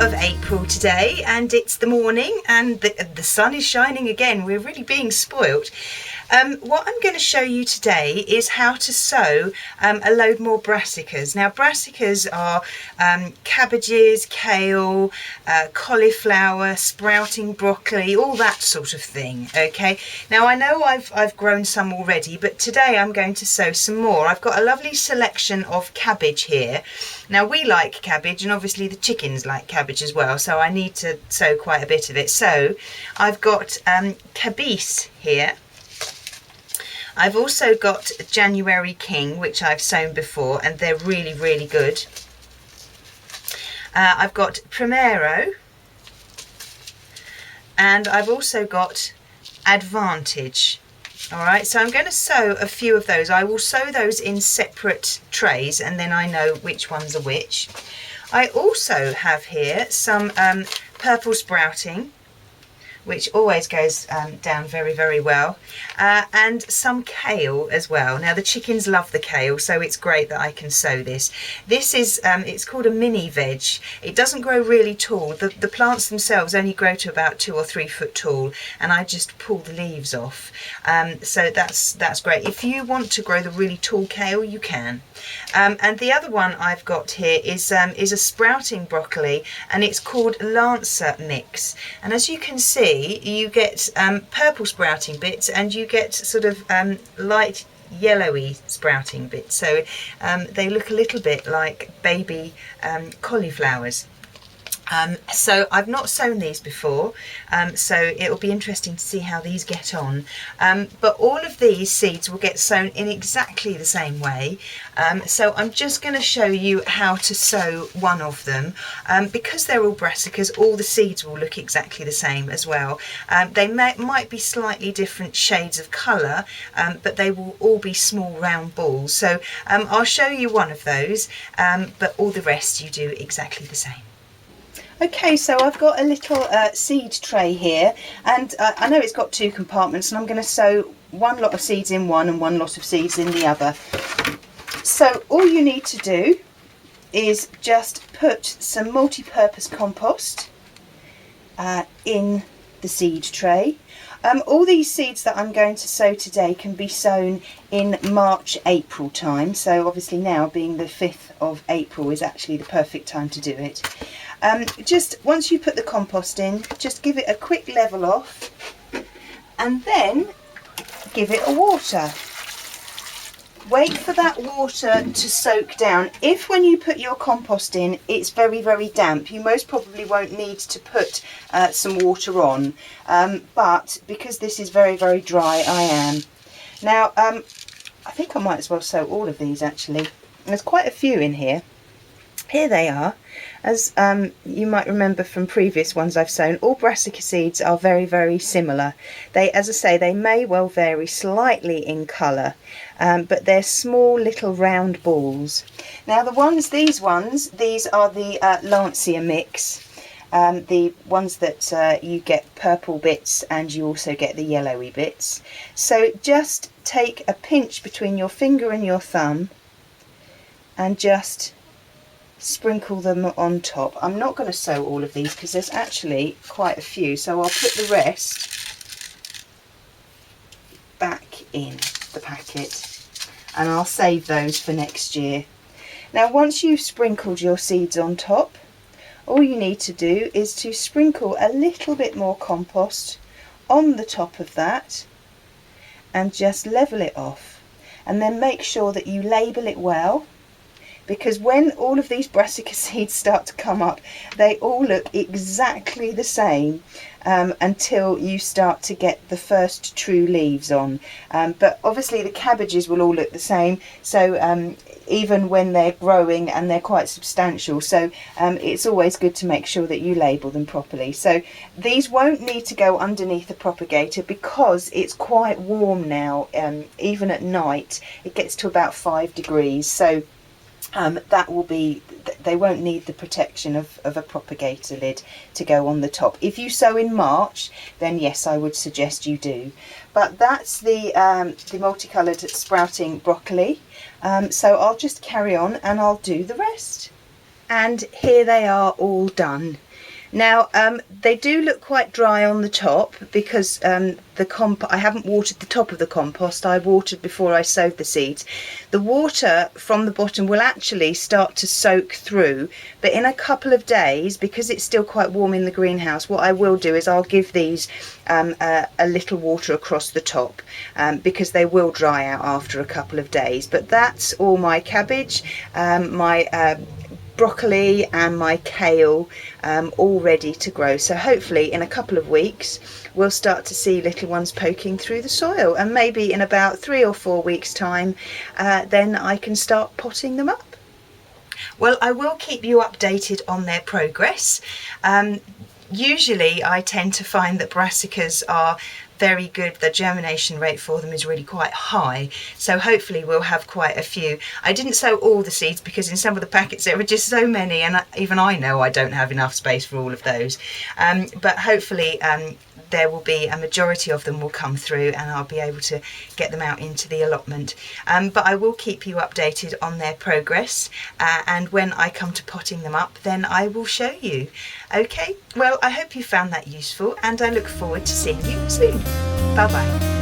of April today, and it's the morning and the sun is shining again. We're really being spoilt. What I'm going to show you today is how to sow a load more brassicas. Now, brassicas are cabbages, kale, cauliflower, sprouting broccoli, all that sort of thing. Okay, now I know I've grown some already, but today I'm going to sow some more. I've got a lovely selection of cabbage here. Now, we like cabbage, and obviously the chickens like cabbage as well, so I need to sow quite a bit of it. So I've got Cabbage here. I've also got January King, which I've sown before, and they're really, really good. I've got Primero, and I've also got Advantage. All right, so I'm going to sow a few of those. I will sow those in separate trays, and then I know which ones are which. I also have here some purple sprouting, which always goes down very, very well, and some kale as well. Now, the chickens love the kale, so it's great that I can sow this. This is, it's called a mini veg. It doesn't grow really tall. The plants themselves only grow to about 2 or 3 foot tall, and I just pull the leaves off. So that's great. If you want to grow the really tall kale, you can. And the other one I've got here is a sprouting broccoli, and it's called Lancer Mix. And as you can see, you get purple sprouting bits, and you get sort of light yellowy sprouting bits. So they look a little bit like baby cauliflowers. So I've not sown these before, so it'll be interesting to see how these get on. But all of these seeds will get sown in exactly the same way. So I'm just going to show you how to sow one of them. Because they're all brassicas, all the seeds will look exactly the same as well. They might be slightly different shades of colour, but they will all be small round balls. So I'll show you one of those, but all the rest you do exactly the same. Okay, so I've got a little seed tray here, and I know it's got 2 compartments, and I'm going to sow one lot of seeds in one and one lot of seeds in the other. So all you need to do is just put some multi-purpose compost in the seed tray. All these seeds that I'm going to sow today can be sown in March, April time. So obviously now, being the 5th of April, is actually the perfect time to do it. Just once you put the compost in, just give it a quick level off, and then give it a water. Wait for that water to soak down. If when you put your compost in it's very, very damp, you most probably won't need to put some water on, but because this is very, very dry, I am. Now I think I might as well sow all of these actually. There's quite a few in here. Here they are. As you might remember from previous ones I've sown, all brassica seeds are very, very similar. They, as I say, they may well vary slightly in colour, but they're small little round balls. Now these are the Lancia mix. The ones that you get purple bits, and you also get the yellowy bits. So just take a pinch between your finger and your thumb and just sprinkle them on top. I'm not going to sow all of these because there's actually quite a few, so I'll put the rest back in the packet, and I'll save those for next year. Now, once you've sprinkled your seeds on top, all you need to do is to sprinkle a little bit more compost on the top of that and just level it off, and then make sure that you label it well, because when all of these brassica seeds start to come up, they all look exactly the same until you start to get the first true leaves on. But obviously the cabbages will all look the same, so even when they're growing, and they're quite substantial, so it's always good to make sure that you label them properly. So these won't need to go underneath the propagator because it's quite warm now. Even at night it gets to about 5 degrees, so that will be, they won't need the protection of a propagator lid to go on the top. If you sow in March, then yes, I would suggest you do. But that's the multicoloured sprouting broccoli. So I'll just carry on and I'll do the rest. And here they are all done. Now they do look quite dry on the top because I haven't watered the top of the compost. I watered before I sowed the seeds. The water from the bottom will actually start to soak through, but in a couple of days, because it's still quite warm in the greenhouse, what I will do is I'll give these a little water across the top because they will dry out after a couple of days. But that's all my cabbage, my broccoli and my kale all ready to grow. So hopefully in a couple of weeks we'll start to see little ones poking through the soil, and maybe in about 3 or 4 weeks time then I can start potting them up. Well, I will keep you updated on their progress. Usually I tend to find that brassicas are very good. The germination rate for them is really quite high, so hopefully we'll have quite a few. I didn't sow all the seeds because in some of the packets there were just so many, and even I know I don't have enough space for all of those, but hopefully there will be a majority of them will come through and I'll be able to get them out into the allotment. But I will keep you updated on their progress, and when I come to potting them up then I will show you. Okay, well I hope you found that useful and I look forward to seeing you soon. Bye bye.